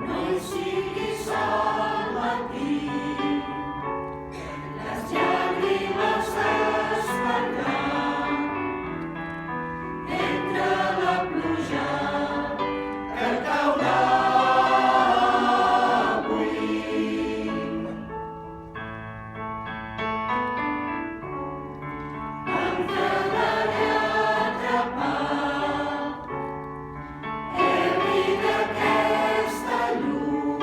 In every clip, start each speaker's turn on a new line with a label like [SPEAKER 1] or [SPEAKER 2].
[SPEAKER 1] No hi siguis sol matí, les llàgrimes es perdran entre la pluja que caurà avui. Em quedaré atrapat, vist aquesta llum,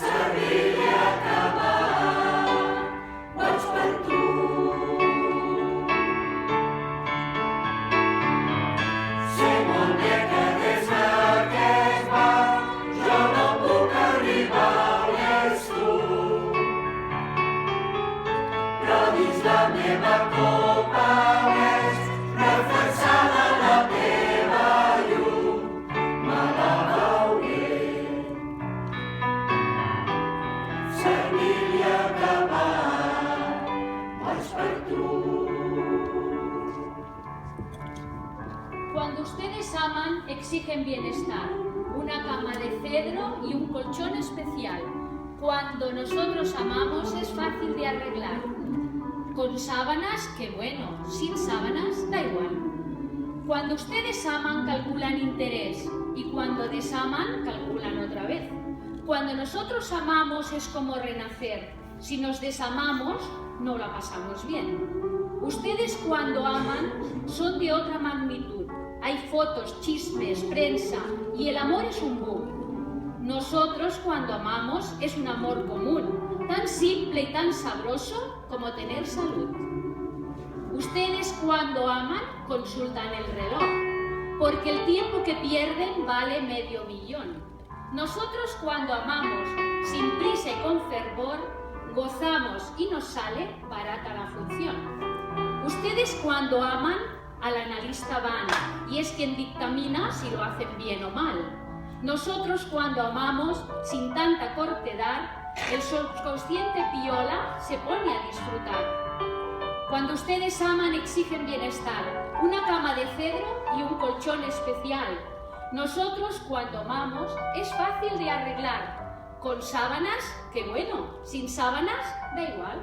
[SPEAKER 1] servir-li a acabar, boig per tu. Sé molt bé que des d'aquest bar jo no puc arribar on ets tu, però dins la meva copa ves refrescada la teva llum. Me la veuré, servir-li a acabar, boig per tu.
[SPEAKER 2] Cuando ustedes aman, exigen bienestar, una cama de cedro y un colchón especial. Cuando nosotros amamos, es fácil de arreglar. Con sábanas, qué bueno, sin sábanas, da igual. Cuando ustedes aman, calculan interés, y cuando desaman, calculan otra vez. Cuando nosotros amamos es como renacer. Si nos desamamos, no la pasamos bien. Ustedes cuando aman son de otra magnitud. Hay fotos, chismes, prensa, y el amor es un boom. Nosotros cuando amamos es un amor común, tan simple y tan sabroso como tener salud. Ustedes cuando aman consultan el reloj, porque el tiempo que pierden vale $500,000. Nosotros cuando amamos, sin prisa y con fervor, gozamos y nos sale barata la función. Ustedes cuando aman, al analista van, y es quien dictamina si lo hacen bien o mal. Nosotros cuando amamos, sin tanta cortedad, el subconsciente piola se pone a disfrutar. Cuando ustedes aman, exigen bienestar, una cama de cedro y un colchón especial. Nosotros cuando amamos, es fácil de arreglar. Con sábanas, qué bueno, sin sábanas, da igual.